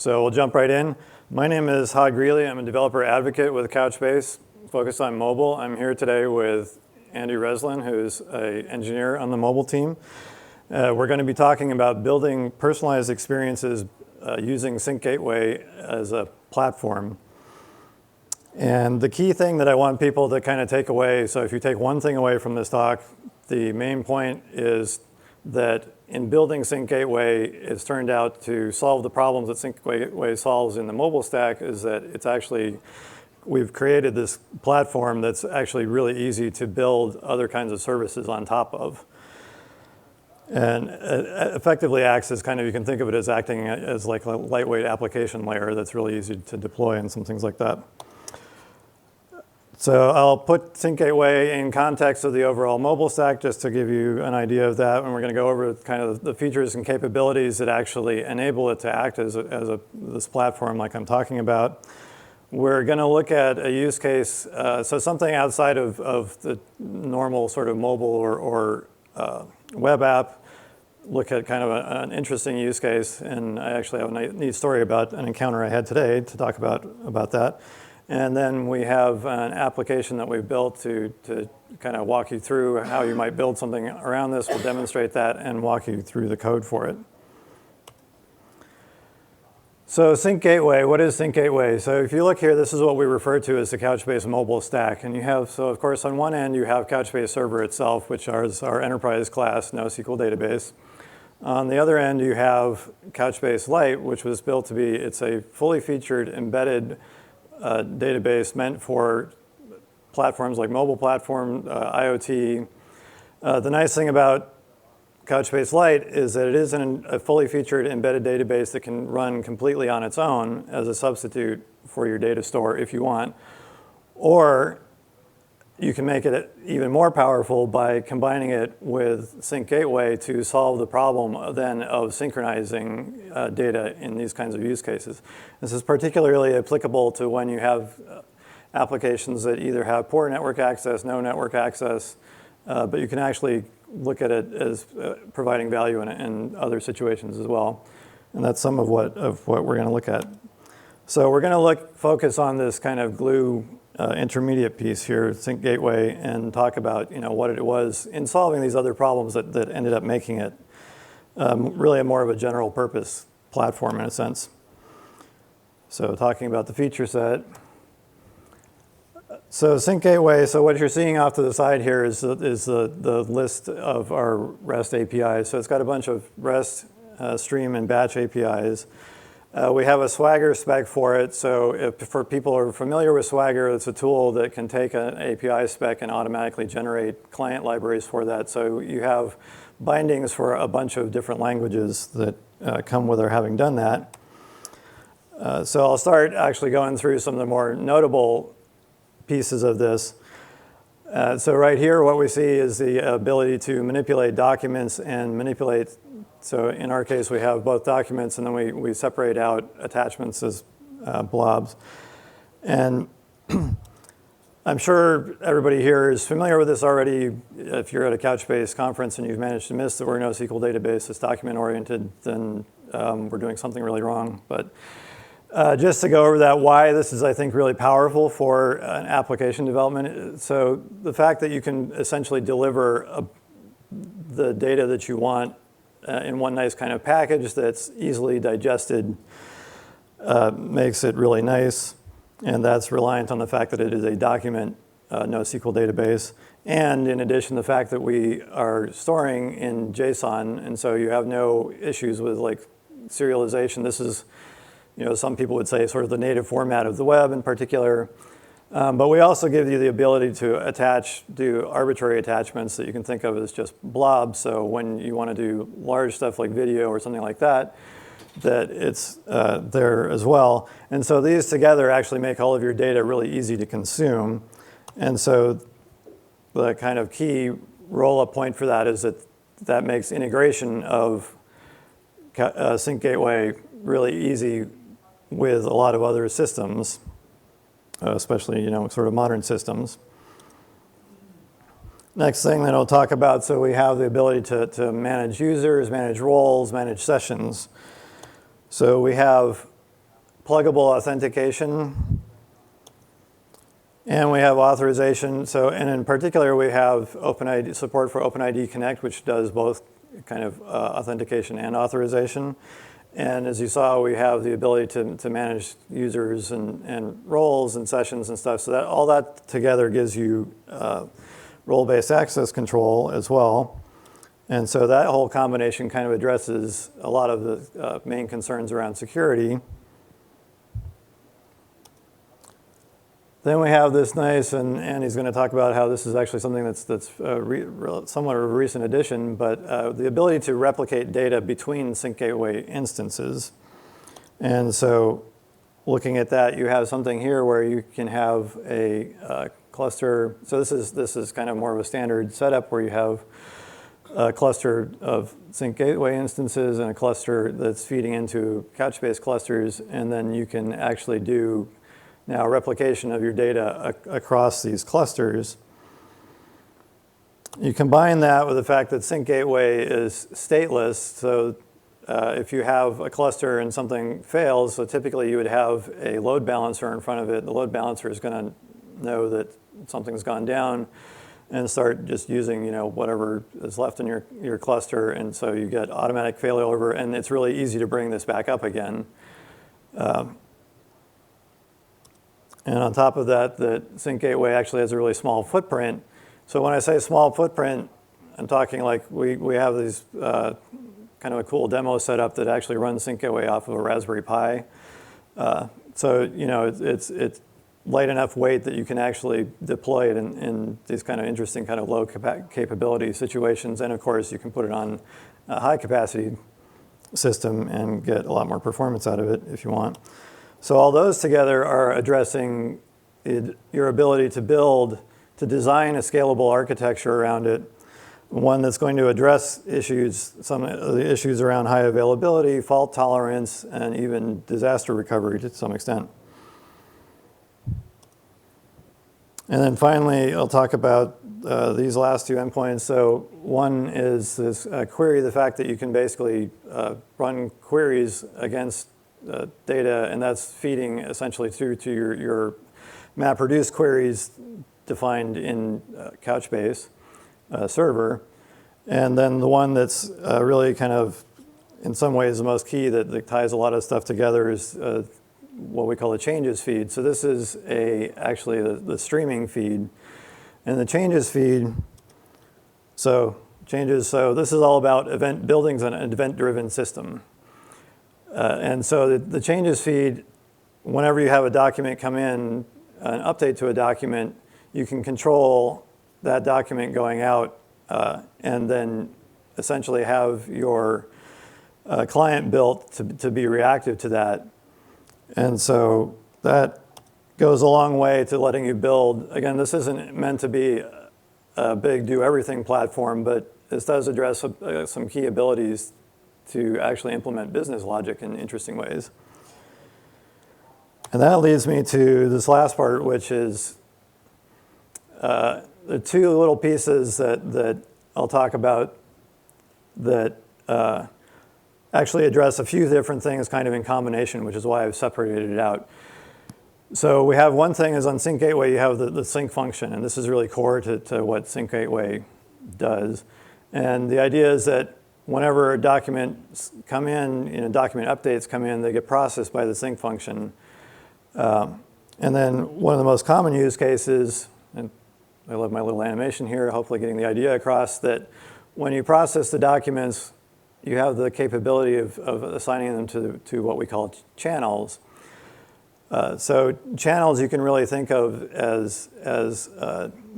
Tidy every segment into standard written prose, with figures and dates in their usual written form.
So we'll jump right in. My name is Hod Greeley. I'm a developer advocate with Couchbase, focused on mobile. I'm here today with Andy Reslin, who's an engineer on the mobile team. We're going to be talking about building personalized experiences using Sync Gateway as a platform. And the key thing that I want people to kind of take away, so if you take one thing away from this talk, the main point is that in building Sync Gateway, it's turned out to solve the problems that Sync Gateway solves in the mobile stack is that it's actually, we've created this platform that's actually really easy to build other kinds of services on top of. And effectively acts as kind of, you can think of it as acting as like a lightweight application layer that's really easy to deploy and some things like that. So I'll put Sync Gateway in context of the overall mobile stack just to give you an idea of that. And we're going to go over kind of the features and capabilities that actually enable it to act as this platform like I'm talking about. We're going to look at a use case, so something outside of the normal sort of mobile or web app, look at kind of an interesting use case. And I actually have a neat story about an encounter I had today to talk about that. And then we have an application that we've built to kind of walk you through how you might build something around this. We'll demonstrate that and walk you through the code for it. So Sync Gateway, what is Sync Gateway? So if you look here, this is what we refer to as the Couchbase mobile stack. And you have, so of course, on one end, you have Couchbase Server itself, which is our enterprise class NoSQL database. On the other end, you have Couchbase Lite, which was built to be, it's a fully featured embedded database meant for platforms like mobile platform, IoT. The nice thing about Couchbase Lite is that it is a fully featured embedded database that can run completely on its own as a substitute for your data store if you want. Or you can make it even more powerful by combining it with Sync Gateway to solve the problem then of synchronizing data in these kinds of use cases. This is particularly applicable to when you have applications that either have poor network access, no network access, but you can actually look at it as providing value in other situations as well. And that's some of what we're going to look at. So we're going to focus on this kind of glue intermediate piece here, Sync Gateway, and talk about what it was in solving these other problems that ended up making it really a more of a general purpose platform in a sense. So talking about the feature set. So Sync Gateway, so what you're seeing off to the side here is the list of our REST APIs. So it's got a bunch of REST, stream, and batch APIs. We have a Swagger spec for it. So for people who are familiar with Swagger, it's a tool that can take an API spec and automatically generate client libraries for that. So you have bindings for a bunch of different languages that come with our having done that. So I'll start actually going through some of the more notable pieces of this. So right here, what we see is the ability to manipulate documents and manipulate. So in our case, we have both documents, and then we separate out attachments as blobs. And I'm sure everybody here is familiar with this already. If you're at a Couchbase conference and you've managed to miss that we're a NoSQL database that's document-oriented, then we're doing something really wrong. But just to go over that, why this is, I think, really powerful for an application development. So the fact that you can essentially deliver the data that you want in one nice kind of package that's easily digested makes it really nice. And that's reliant on the fact that it is a document NoSQL database. And in addition, the fact that we are storing in JSON, and so you have no issues with like serialization. This is, some people would say sort of the native format of the web in particular. But we also give you the ability to do arbitrary attachments that you can think of as just blobs. So when you want to do large stuff like video or something like that, that it's there as well. And so these together actually make all of your data really easy to consume. And so the kind of key roll-up point for that is that makes integration of Sync Gateway really easy with a lot of other systems, especially sort of modern systems. Next thing that I'll talk about, so we have the ability to manage users, manage roles, manage sessions. So we have pluggable authentication. And we have authorization. So, and in particular, we have OpenID, support for OpenID Connect, which does both kind of authentication and authorization. And as you saw, we have the ability to manage users and roles and sessions and stuff. So that all that together gives you role-based access control as well. And so that whole combination kind of addresses a lot of the main concerns around security. Then we have this nice, and Andy's going to talk about how this is actually something that's somewhat of a recent addition, but the ability to replicate data between Sync Gateway instances. And so looking at that, you have something here where you can have a cluster. So this is kind of more of a standard setup where you have a cluster of Sync Gateway instances and a cluster that's feeding into Couchbase clusters, and then you can actually do now replication of your data across these clusters. You combine that with the fact that Sync Gateway is stateless, so if you have a cluster and something fails, so typically you would have a load balancer in front of it. The load balancer is going to know that something's gone down and start just using whatever is left in your cluster, and so you get automatic failover, and it's really easy to bring this back up again. And on top of that, the Sync Gateway actually has a really small footprint. So when I say small footprint, I'm talking like we have these kind of a cool demo setup that actually runs Sync Gateway off of a Raspberry Pi. So it's light enough weight that you can actually deploy it in these kind of interesting kind of low capability situations. And of course, you can put it on a high capacity system and get a lot more performance out of it if you want. So all those together are addressing your ability to design a scalable architecture around it, one that's going to address some of the issues around high availability, fault tolerance, and even disaster recovery to some extent. And then finally, I'll talk about these last two endpoints. So one is this query, the fact that you can basically run queries against data, and that's feeding essentially through to your MapReduce queries defined in Couchbase server. And then the one that's really kind of, in some ways, the most key that ties a lot of stuff together is what we call a changes feed. So this is actually the streaming feed. And the changes feed, so this is all about event buildings and an event-driven system. And so the changes feed, whenever you have a document come in, an update to a document, you can control that document going out and then essentially have your client built to be reactive to that. And so that goes a long way to letting you build. Again, this isn't meant to be a big do-everything platform, but this does address some key abilities to actually implement business logic in interesting ways. And that leads me to this last part, which is the two little pieces that I'll talk about that actually address a few different things kind of in combination, which is why I've separated it out. So we have one thing is on Sync Gateway, you have the sync function, and this is really core to what Sync Gateway does. And the idea is that whenever documents come in, document updates come in, they get processed by the sync function. And then one of the most common use cases, and I love my little animation here, hopefully getting the idea across, that when you process the documents, you have the capability of assigning them to what we call channels. So channels you can really think of as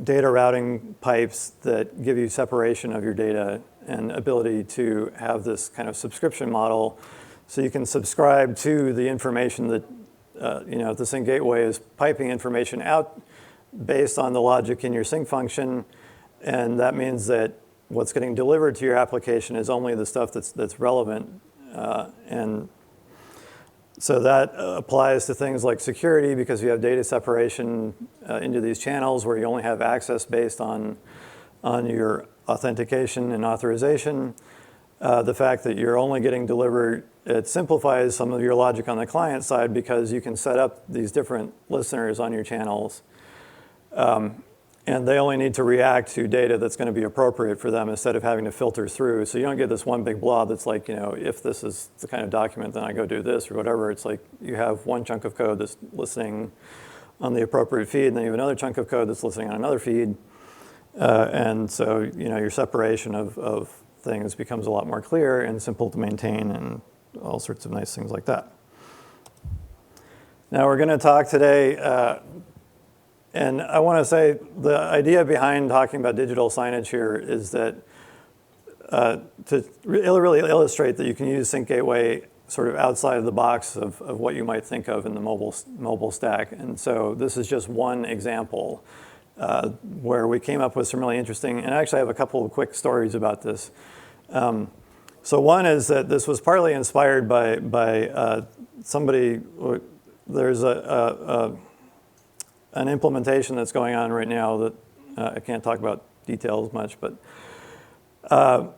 data routing pipes that give you separation of your data and ability to have this kind of subscription model. So you can subscribe to the information that, the Sync Gateway is piping information out based on the logic in your sync function. And that means that what's getting delivered to your application is only the stuff that's relevant. And so that applies to things like security, because you have data separation into these channels where you only have access based on your authentication and authorization. the fact that you're only getting delivered, it simplifies some of your logic on the client side because you can set up these different listeners on your channels. And they only need to react to data that's going to be appropriate for them instead of having to filter through. So you don't get this one big blob that's like, if this is the kind of document, then I go do this or whatever. It's like you have one chunk of code that's listening on the appropriate feed, and then you have another chunk of code that's listening on another feed. And so, your separation of things becomes a lot more clear and simple to maintain and all sorts of nice things like that. Now we're going to talk today, and I want to say the idea behind talking about digital signage here is that to really illustrate that you can use Sync Gateway sort of outside of the box of what you might think of in the mobile stack. And so this is just one example where we came up with some really interesting, and I actually have a couple of quick stories about this. So one is that this was partly inspired by somebody. There's an implementation that's going on right now that I can't talk about details much, but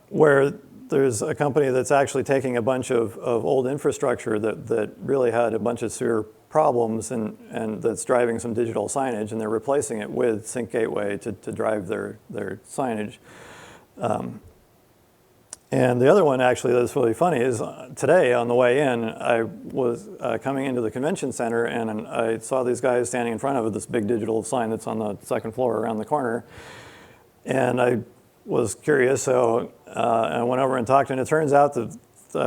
where there's a company that's actually taking a bunch of old infrastructure that really had a bunch of severe problems and that's driving some digital signage, and they're replacing it with Sync Gateway to drive their signage. And the other one actually that's really funny is today on the way in, I was coming into the convention center and I saw these guys standing in front of this big digital sign that's on the second floor around the corner. And I was curious, so I went over and talked, and it turns out that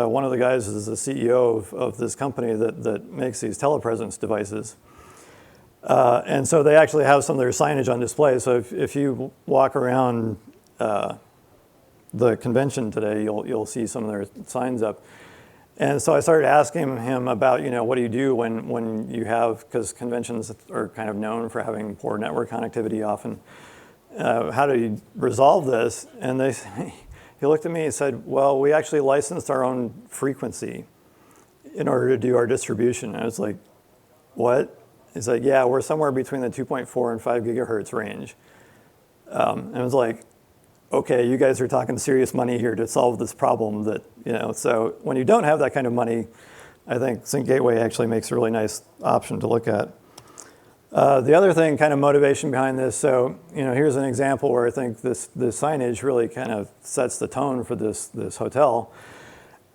one of the guys is the CEO of this company that makes these telepresence devices. And so they actually have some of their signage on display. So if you walk around the convention today, you'll see some of their signs up. And so I started asking him about, what do you do when you have, because conventions are kind of known for having poor network connectivity often. How do you resolve this? And he looked at me and said, well, we actually licensed our own frequency in order to do our distribution. And I was like, what? He's like, yeah, we're somewhere between the 2.4 and 5 gigahertz range. And I was like, okay, you guys are talking serious money here to solve this problem so when you don't have that kind of money, I think Sync Gateway actually makes a really nice option to look at. The other thing, kind of motivation behind this, so here's an example where I think this signage really kind of sets the tone for this hotel.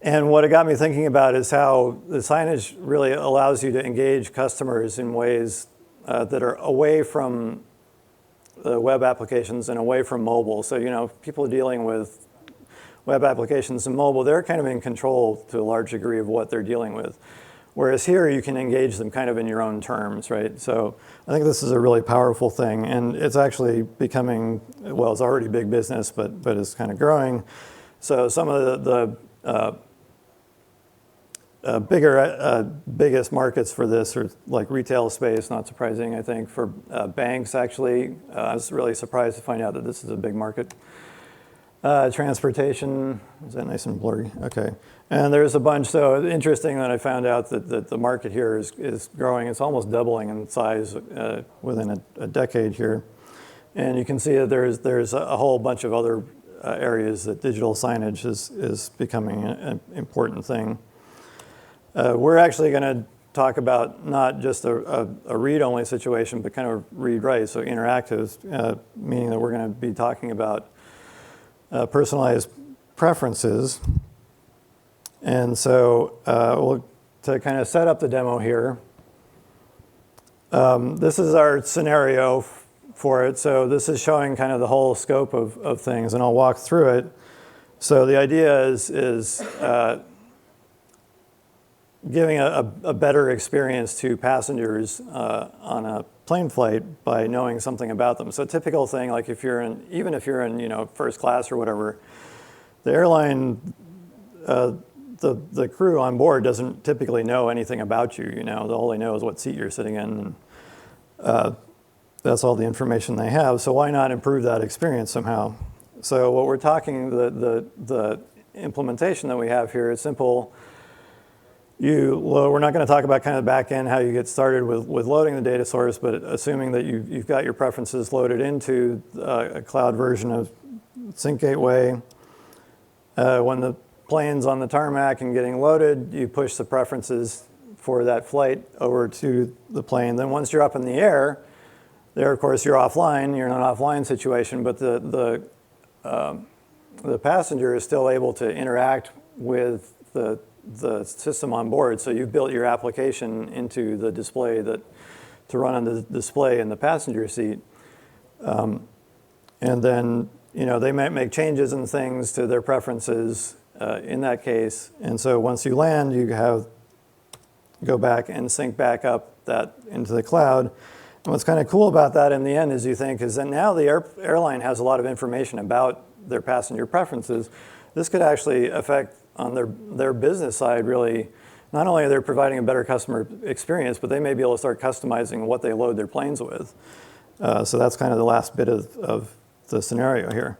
And what it got me thinking about is how the signage really allows you to engage customers in ways that are away from the web applications and away from mobile. So people dealing with web applications and mobile, they're kind of in control to a large degree of what they're dealing with. Whereas here, you can engage them kind of in your own terms, right? So I think this is a really powerful thing, and it's actually becoming, well, it's already big business, but it's kind of growing. So some of the biggest markets for this are like retail space, not surprising, I think. For banks, actually, I was really surprised to find out that this is a big market. Transportation, is that nice and blurry? Okay. And there's a bunch, so interesting that I found out that the market here is growing. It's almost doubling in size within a decade here. And you can see that there's a whole bunch of other areas that digital signage is becoming an important thing. We're actually going to talk about not just a read-only situation, but kind of read-write, so interactive, meaning that we're going to be talking about personalized preferences. And so to kind of set up the demo here, this is our scenario for it. So this is showing kind of the whole scope of things, and I'll walk through it. So the idea is giving a better experience to passengers on a plane flight by knowing something about them. So a typical thing, like even if you're in first class or whatever, the airline, the crew on board doesn't typically know anything about you. All they know is what seat you're sitting in. And, that's all the information they have. So why not improve that experience somehow? So what we're talking, the implementation that we have here is simple. We're not going to talk about kind of back end, how you get started with loading the data source, but assuming that you've got your preferences loaded into a cloud version of Sync Gateway, when the plane's on the tarmac and getting loaded, you push the preferences for that flight over to the plane. Then once you're up in the air, there, of course, you're offline. You're in an offline situation, but the passenger is still able to interact with the system on board. So you've built your application into the display to run on the display in the passenger seat. And then, they might make changes and things to their preferences in that case. And so once you land, you go back and sync back up that into the cloud. And what's kind of cool about that in the end is that now the airline has a lot of information about their passenger preferences. This could actually affect on their business side, really. Not only are they providing a better customer experience, but they may be able to start customizing what they load their planes with. So that's kind of the last bit of the scenario here.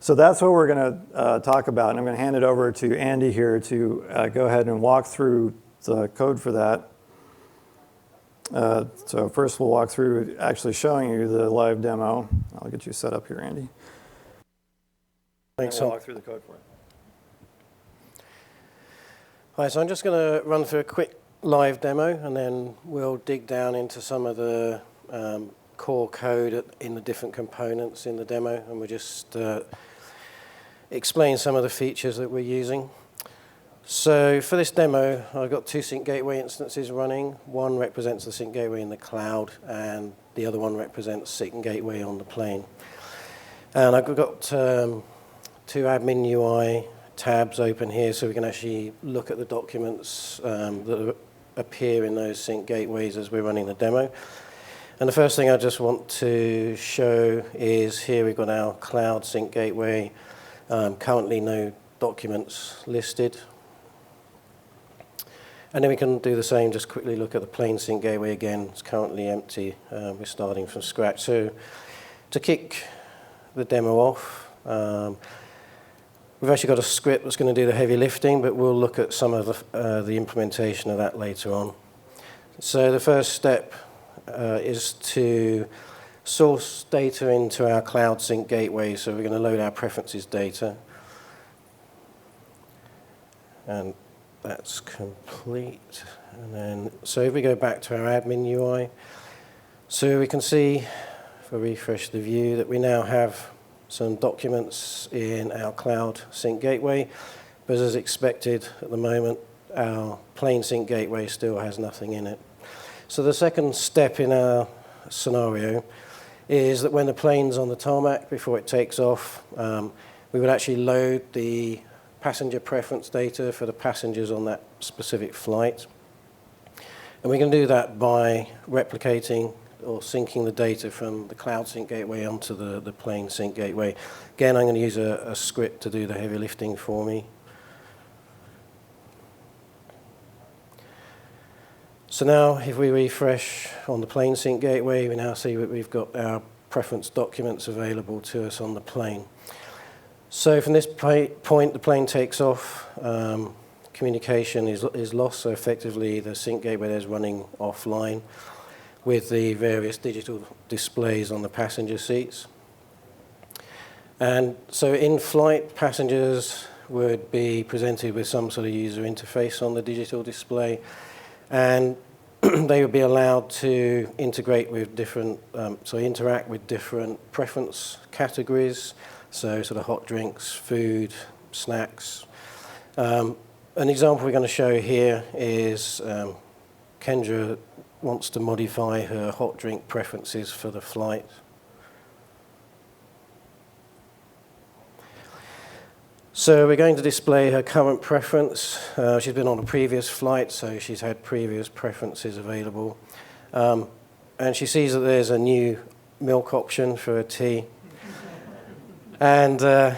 So that's what we're going to talk about. And I'm going to hand it over to Andy here to go ahead and walk through the code for that. So first we'll walk through actually showing you the live demo. I'll get you set up here, Andy. Thanks. We'll walk through the code for it. Right, so I'm just going to run through a quick live demo, and then we'll dig down into some of the core code in the different components in the demo, and we'll just explain some of the features that we're using. So for this demo, I've got 2 Sync Gateway instances running. One represents the Sync Gateway in the cloud, and the other one represents Sync Gateway on the plane. And I've got 2 admin UI tabs open here, so we can actually look at the documents that appear in those Sync Gateways as we're running the demo. And the first thing I just want to show is here we've got our Cloud Sync Gateway. Currently no documents listed. And then we can do the same, just quickly look at the Plane Sync Gateway again. It's currently empty. We're starting from scratch. So to kick the demo off, we've actually got a script that's going to do the heavy lifting, but we'll look at some of the implementation of that later on. So the first step is to source data into our Cloud Sync Gateway. So we're going to load our preferences data. And that's complete. And then, so if we go back to our admin UI, so we can see, if I refresh the view, that we now have some documents in our Cloud Sync Gateway, but as expected at the moment, our Plane Sync Gateway still has nothing in it. So the second step in our scenario is that when the plane's on the tarmac, before it takes off, we would actually load the passenger preference data for the passengers on that specific flight. And we can do that by replicating or syncing the data from the Cloud Sync Gateway onto the Plane Sync Gateway. Again, I'm going to use a script to do the heavy lifting for me. So now, if we refresh on the Plane Sync Gateway, we now see that we've got our preference documents available to us on the plane. So from this point, the plane takes off. Communication is lost, so effectively the Sync Gateway is running offline with the various digital displays on the passenger seats. And so in flight, passengers would be presented with some sort of user interface on the digital display, and they would be allowed to integrate with different, interact with different preference categories, so sort of hot drinks, food, snacks. An example we're going to show here is Kendra wants to modify her hot drink preferences for the flight. So we're going to display her current preference. She's been on a previous flight, so she's had previous preferences available. And she sees that there's a new milk option for her tea. And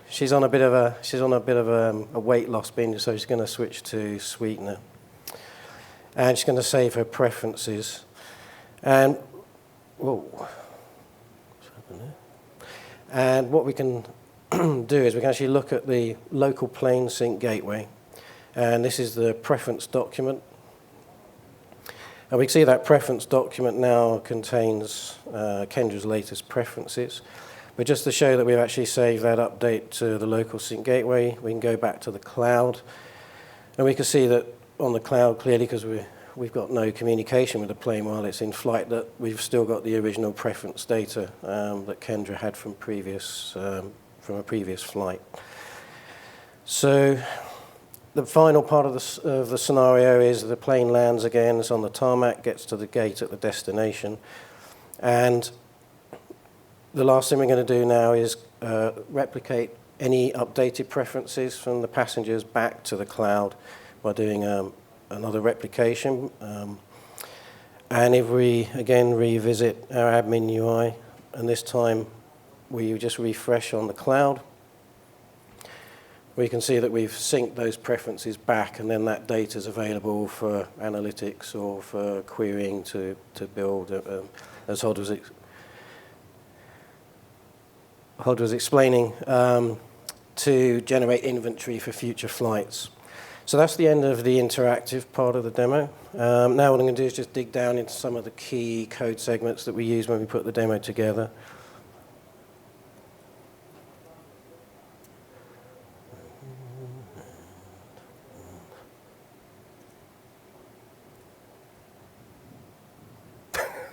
she's on a bit of a weight loss binge, so she's going to switch to sweetener. And she's going to save her preferences. And what we can do is we can actually look at the local Plane Sync Gateway, and this is the preference document. And we can see that preference document now contains Kendra's latest preferences. But just to show that we've actually saved that update to the local sync gateway, we can go back to the cloud. And we can see that on the cloud clearly, because we've got no communication with the plane while it's in flight, that we've still got the original preference data that Kendra had from a previous flight. So the final part of the scenario is the plane lands again, it's on the tarmac, gets to the gate at the destination. And the last thing we're going to do now is replicate any updated preferences from the passengers back to the cloud by doing another replication. And if we, again, revisit our admin UI, and this time we just refresh on the cloud, we can see that we've synced those preferences back, and then that data is available for analytics or for querying to build, as Hod was explaining, to generate inventory for future flights. So that's the end of the interactive part of the demo. Now what I'm going to do is just dig down into some of the key code segments that we use when we put the demo together.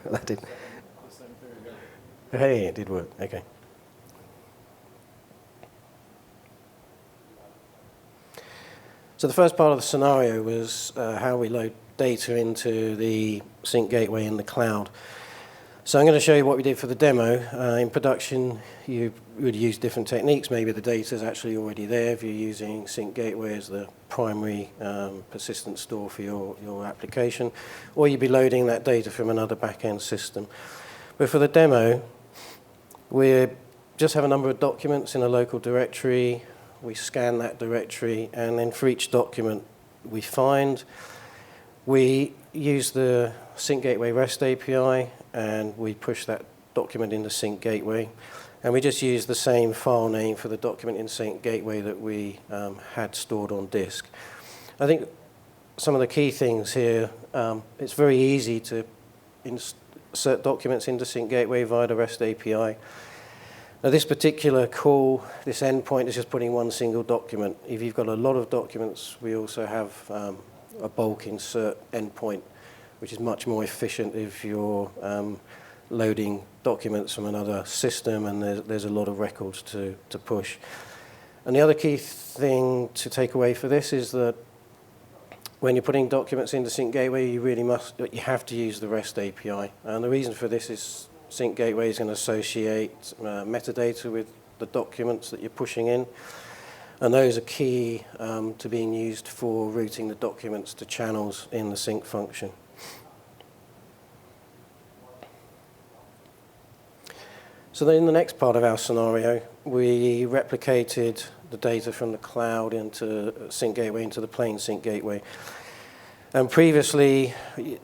That did. Hey, it did work. Okay. So the first part of the scenario was how we load data into the sync gateway in the cloud. So I'm going to show you what we did for the demo. In production, you would use different techniques. Maybe the data is actually already there if you're using sync gateway as the primary persistent store for your application, or you'd be loading that data from another back-end system. But for the demo, we just have a number of documents in a local directory. We scan that directory, and then for each document we find, we use the Sync Gateway REST API, and we push that document into Sync Gateway. And we just use the same file name for the document in Sync Gateway that we had stored on disk. I think some of the key things here, it's very easy to insert documents into Sync Gateway via the REST API. Now this particular call, this endpoint is just putting one single document. If you've got a lot of documents, we also have a bulk insert endpoint, which is much more efficient if you're loading documents from another system and there's a lot of records to push. And the other key thing to take away for this is that when you're putting documents into Sync Gateway, you have to use the REST API. And the reason for this is Sync Gateway is going to associate metadata with the documents that you're pushing in. And those are key to being used for routing the documents to channels in the sync function. So then in the next part of our scenario, we replicated the data from the cloud into Sync Gateway, into the plain Sync Gateway. And previously,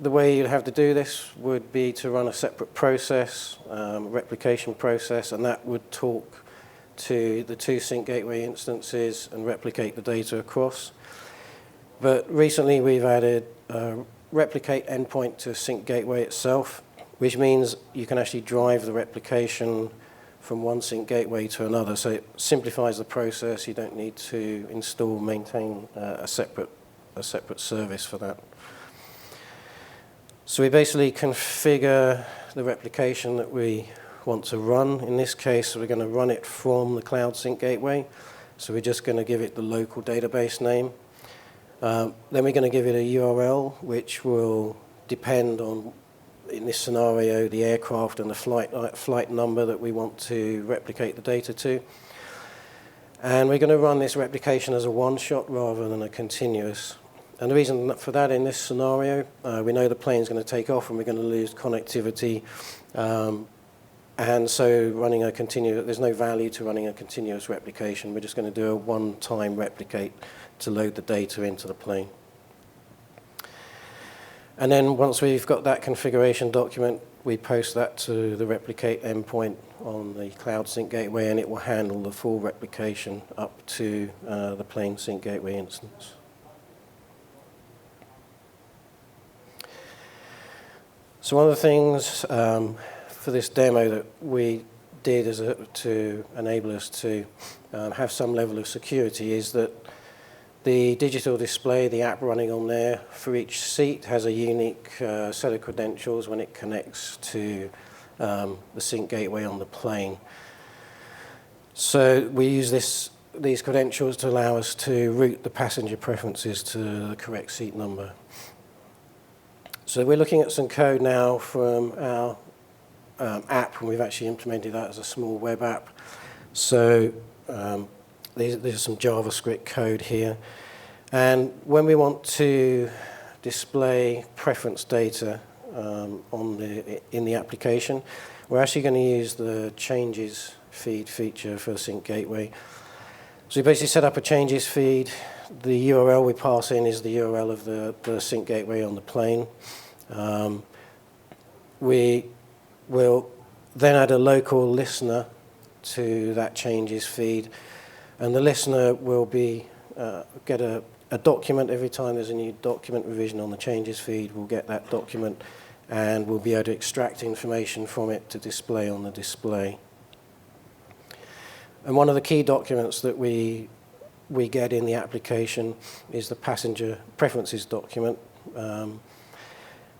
the way you'd have to do this would be to run a separate process, replication process, and that would talk to the two Sync Gateway instances and replicate the data across. But recently, we've added a replicate endpoint to Sync Gateway itself, which means you can actually drive the replication from one Sync Gateway to another. So it simplifies the process. You don't need to install, maintain a separate service for that. So we basically configure the replication that we want to run. In this case, we're going to run it from the Cloud Sync Gateway. So we're just going to give it the local database name. Then we're going to give it a URL, which will depend on, in this scenario, the aircraft and the flight number that we want to replicate the data to. And we're going to run this replication as a one-shot rather than a continuous. And the reason for that in this scenario, we know the plane's going to take off and we're going to lose connectivity. And so running a continuous, there's no value to running a continuous replication. We're just going to do a one-time replicate to load the data into the plane. And then once we've got that configuration document, we post that to the replicate endpoint on the Cloud Sync Gateway, and it will handle the full replication up to the plain Sync Gateway instance. So one of the things for this demo that we did to enable us to have some level of security is that the digital display, the app running on there, for each seat has a unique set of credentials when it connects to the Sync Gateway on the plane. So we use these credentials to allow us to route the passenger preferences to the correct seat number. So we're looking at some code now from our app, and we've actually implemented that as a small web app. So there's some JavaScript code here. And when we want to display preference data in the application, we're actually going to use the changes feed feature for Sync Gateway. So we basically set up a changes feed. The URL we pass in is the URL of the Sync Gateway on the plane. We will then add a local listener to that changes feed, and the listener will get a document every time there's a new document revision on the changes feed. We'll get that document, and we'll be able to extract information from it to display on the display. And one of the key documents that we get in the application is the passenger preferences document.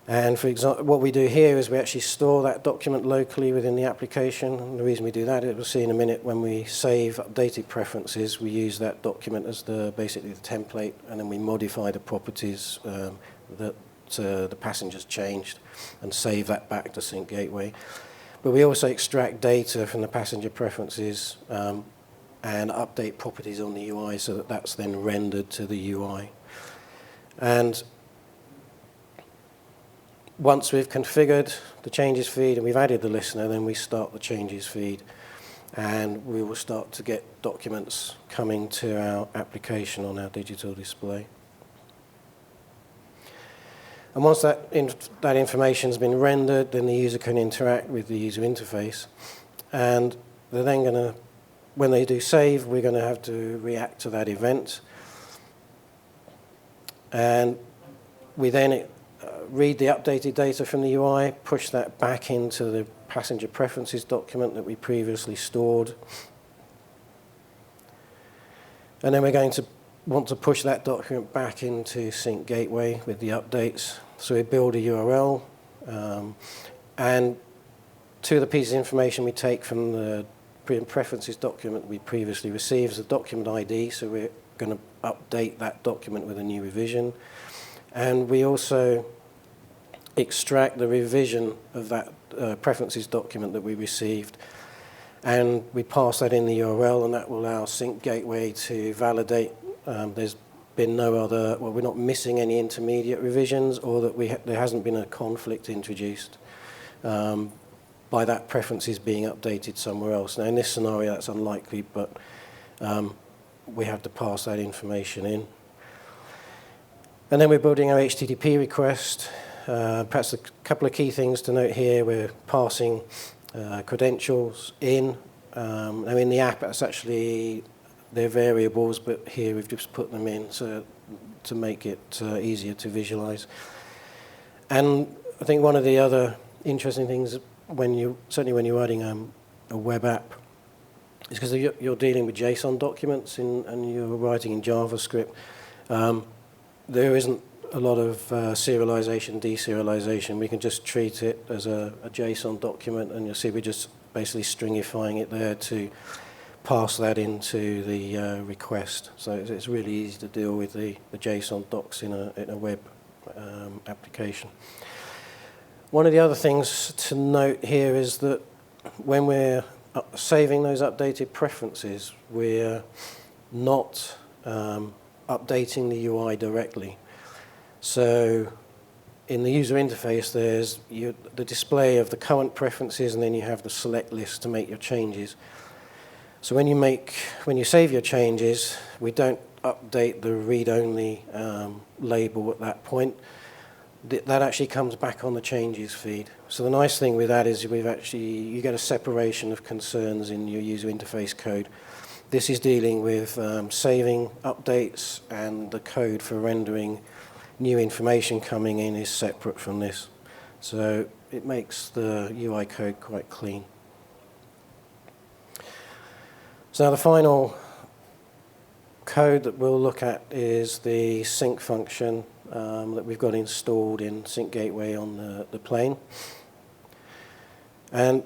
And for example, what we do here is we actually store that document locally within the application. And the reason we do that, we'll see in a minute, when we save updated preferences, we use that document as basically the template, and then we modify the properties that the passenger's changed and save that back to Sync Gateway. But we also extract data from the passenger preferences and update properties on the UI so that that's then rendered to the UI. And once we've configured the changes feed and we've added the listener, then we start the changes feed, and we will start to get documents coming to our application on our digital display. And once that information has been rendered, then the user can interact with the user interface. And they're then going to, when they do save, we're going to have to react to that event. And we then read the updated data from the UI, push that back into the passenger preferences document that we previously stored. And then we're going to want to push that document back into Sync Gateway with the updates. So we build a URL, and two of the pieces of information we take from the preferences document we previously received is a document ID, so we're going to update that document with a new revision. And we also extract the revision of that preferences document that we received, and we pass that in the URL, and that will allow Sync Gateway to validate there's been no other, well, we're not missing any intermediate revisions, or that there hasn't been a conflict introduced by that preferences being updated somewhere else. Now, in this scenario, that's unlikely, but we have to pass that information in. And then we're building our HTTP request. Perhaps a couple of key things to note here. We're passing credentials in. Now, in the app, it's actually, they're variables, but here we've just put them in to make it easier to visualize. And I think one of the other interesting things, certainly when you're writing a web app, is because you're dealing with JSON documents and you're writing in JavaScript. There isn't a lot of serialization, deserialization. We can just treat it as a JSON document, and you'll see we're just basically stringifying it there to pass that into the request. So it's really easy to deal with the JSON docs in a web application. One of the other things to note here is that when we're saving those updated preferences, we're not updating the UI directly. So in the user interface, there's the display of the current preferences, and then you have the select list to make your changes. So when you save your changes, we don't update the read-only label at that point. That actually comes back on the changes feed. So the nice thing with that is you get a separation of concerns in your user interface code. This is dealing with saving updates, and the code for rendering new information coming in is separate from this. So it makes the UI code quite clean. So now the final code that we'll look at is the sync function that we've got installed in Sync Gateway on the plane. And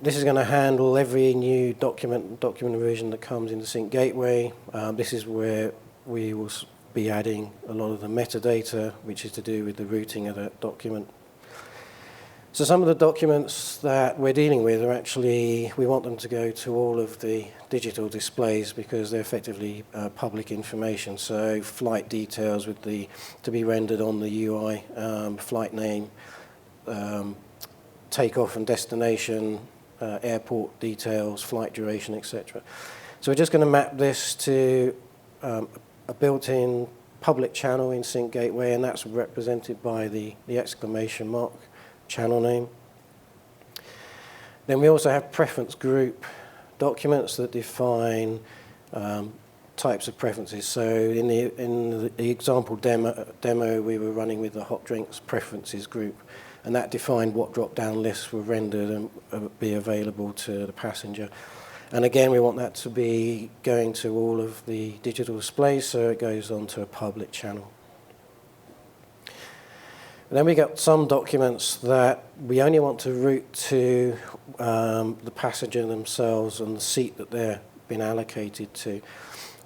this is going to handle every new document revision that comes into Sync Gateway. This is where we will be adding a lot of the metadata, which is to do with the routing of that document. So some of the documents that we're dealing with are actually, we want them to go to all of the digital displays because they're effectively public information. So flight details to be rendered on the UI, flight name, takeoff and destination, airport details, flight duration, etc. So we're just going to map this to a built-in public channel in Sync Gateway, and that's represented by the exclamation mark channel name. Then we also have preference group documents that define types of preferences. So in the example demo, we were running with the hot drinks preferences group, and that defined what drop-down lists were rendered and be available to the passenger. And again, we want that to be going to all of the digital displays, so it goes onto a public channel. And then we got some documents that we only want to route to the passenger themselves and the seat that they're been allocated to.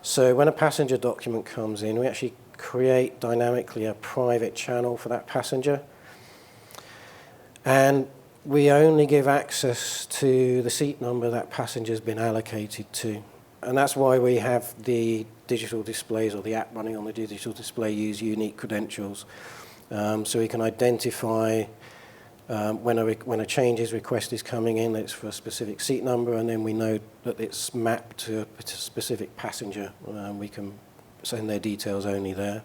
So when a passenger document comes in, we actually create dynamically a private channel for that passenger. And we only give access to the seat number that passenger's been allocated to. And that's why we have the digital displays or the app running on the digital display use unique credentials. So we can identify when a changes request is coming in, that it's for a specific seat number, and then we know that it's mapped to a specific passenger. We can send their details only there.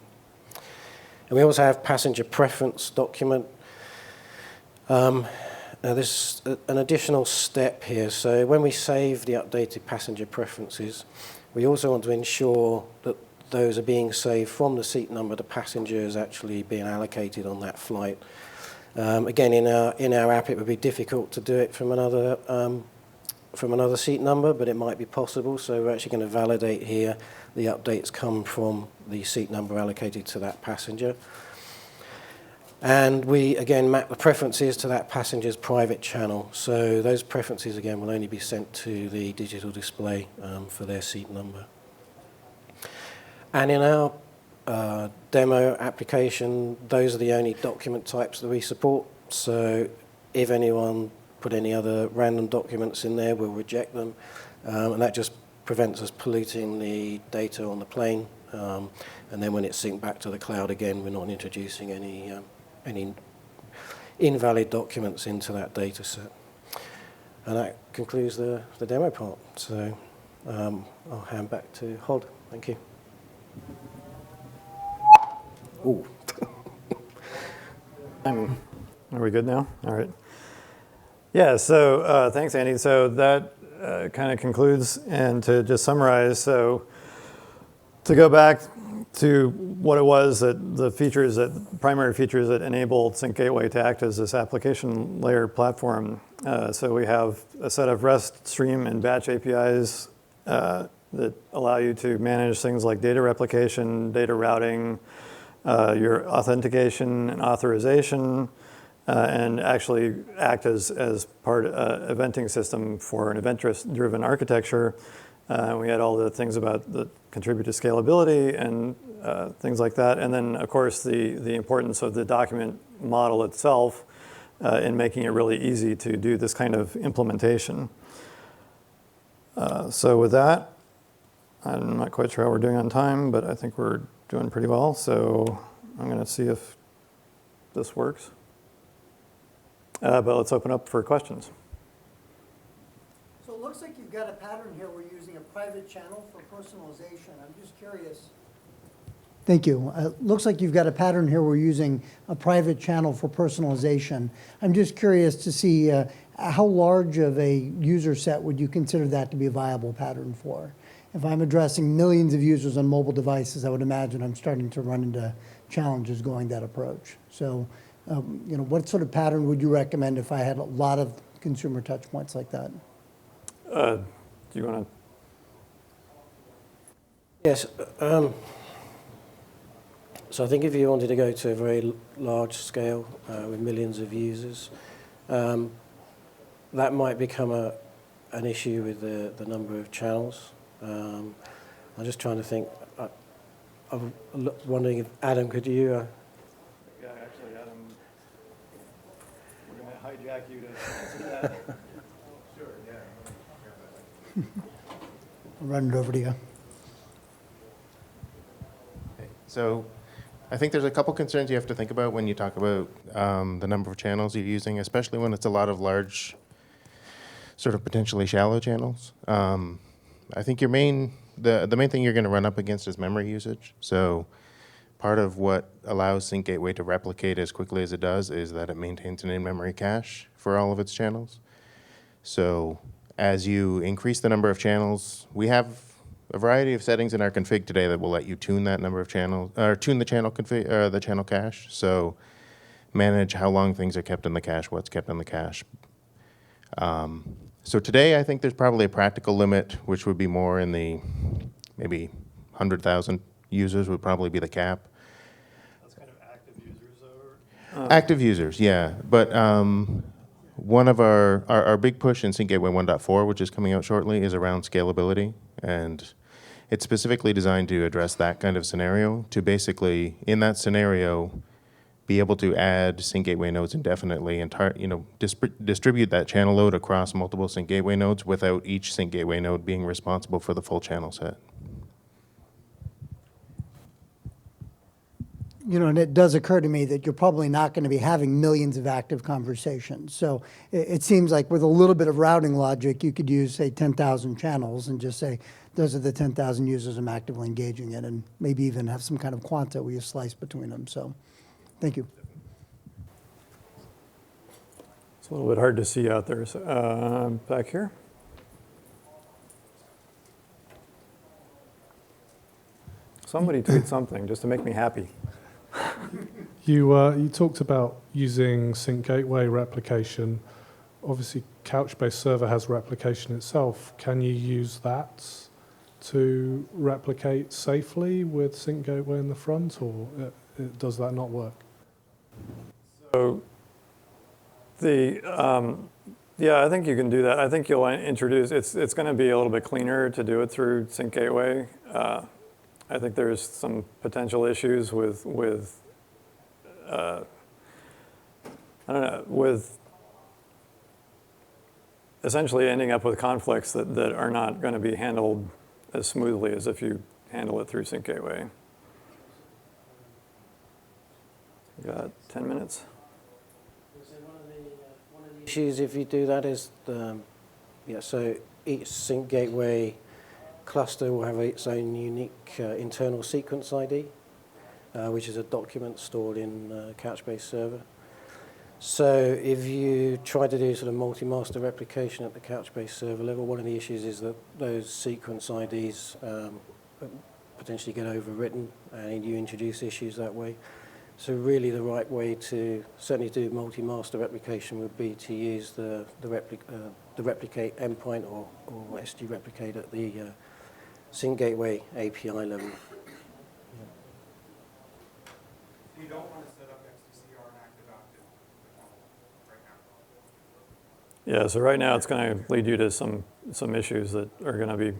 And we also have passenger preference document. Now there's an additional step here. So when we save the updated passenger preferences, we also want to ensure that those are being saved from the seat number the passenger is actually being allocated on that flight. Again, in our app, it would be difficult to do it from another seat number, but it might be possible. So we're actually going to validate here the updates come from the seat number allocated to that passenger. And we, again, map the preferences to that passenger's private channel. So those preferences, again, will only be sent to the digital display for their seat number. And in our demo application, those are the only document types that we support. So if anyone put any other random documents in there, we'll reject them. And that just prevents us polluting the data on the plane. And then when it's synced back to the cloud again, we're not introducing any invalid documents into that data set. And that concludes the demo part. So I'll hand back to Hod. Thank you. Ooh. Are we good now? All right. Yeah, so thanks, Andy. So that kind of concludes, and to just summarize, so to go back to what it was that the primary features that enabled Sync Gateway to act as this application layer platform. So we have a set of REST stream and batch APIs that allow you to manage things like data replication, data routing, your authentication and authorization, and actually act as part of eventing system for an event-driven architecture. We had all the things about that contribute to scalability and things like that. And then, of course, the importance of the document model itself in making it really easy to do this kind of implementation. So with that, I'm not quite sure how we're doing on time, but I think we're doing pretty well. So I'm going to see if this works. But let's open up for questions. So it looks like you've got a pattern here. We're using a private channel for personalization. I'm just curious. Thank you. Looks like you've got a pattern here. We're using a private channel for personalization. I'm just curious to see how large of a user set would you consider that to be a viable pattern for? If I'm addressing millions of users on mobile devices, I would imagine I'm starting to run into challenges going that approach. So, what sort of pattern would you recommend if I had a lot of consumer touch points like that? Do you want to Yes. So I think if you wanted to go to a very large scale with millions of users, that might become an issue with the number of channels. I'm just trying to think. I'm wondering if Adam, could you? Yeah, actually, Adam, we're going to hijack you to answer that. Sure, yeah. I'll run it over to you. So I think there's a couple concerns you have to think about when you talk about the number of channels you're using, especially when it's a lot of large, sort of potentially shallow channels. I think the main thing you're going to run up against is memory usage. So part of what allows Sync Gateway to replicate as quickly as it does is that it maintains an in-memory cache for all of its channels. So as you increase the number of channels, we have a variety of settings in our config today that will let you tune that number of channels, or tune the channel config, the channel cache. So manage how long things are kept in the cache, what's kept in the cache. So today, I think there's probably a practical limit, which would be more in the maybe 100,000 users would probably be the cap. That's kind of active users, though? Active users, yeah. But one of our big push in Sync Gateway 1.4, which is coming out shortly, is around scalability. And it's specifically designed to address that kind of scenario, to basically, in that scenario, be able to add Sync Gateway nodes indefinitely and distribute that channel load across multiple Sync Gateway nodes without each Sync Gateway node being responsible for the full channel set. You know, and it does occur to me that you're probably not going to be having millions of active conversations. So it seems like with a little bit of routing logic, you could use, say, 10,000 channels and just say, those are the 10,000 users I'm actively engaging in, and maybe even have some kind of quanta where you slice between them. So thank you. It's a little bit hard to see out there. So, back here. Somebody tweet something just to make me happy. You talked about using Sync Gateway replication. Obviously, Couchbase Server has replication itself. Can you use that to replicate safely with Sync Gateway in the front, or does that not work? So, yeah, I think you can do that. I think you'll introduce, it's going to be a little bit cleaner to do it through Sync Gateway. I think there's some potential issues with I don't know, with essentially ending up with conflicts that are not going to be handled as smoothly as if you handle it through Sync Gateway. We got 10 minutes. One of the issues if you do that is so each Sync Gateway cluster will have its own unique internal sequence ID, which is a document stored in Couchbase Server. So if you try to do sort of multi-master replication at the Couchbase Server level, one of the issues is that those sequence IDs potentially get overwritten, and you introduce issues that way. So really the right way to certainly do multi-master replication would be to use the replicate endpoint or SG replicate at the Sync Gateway API level. You don't want to set up XDCR and active right now. Yeah, so right now it's going to lead you to some issues that are going to be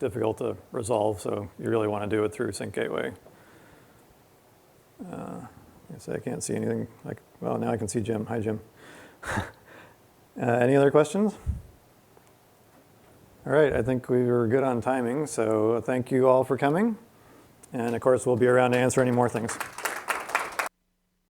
difficult to resolve, so you really want to do it through Sync Gateway. I can't see anything. Well, now I can see Jim. Hi, Jim. Any other questions? All right, I think we were good on timing, so thank you all for coming. And of course, we'll be around to answer any more things.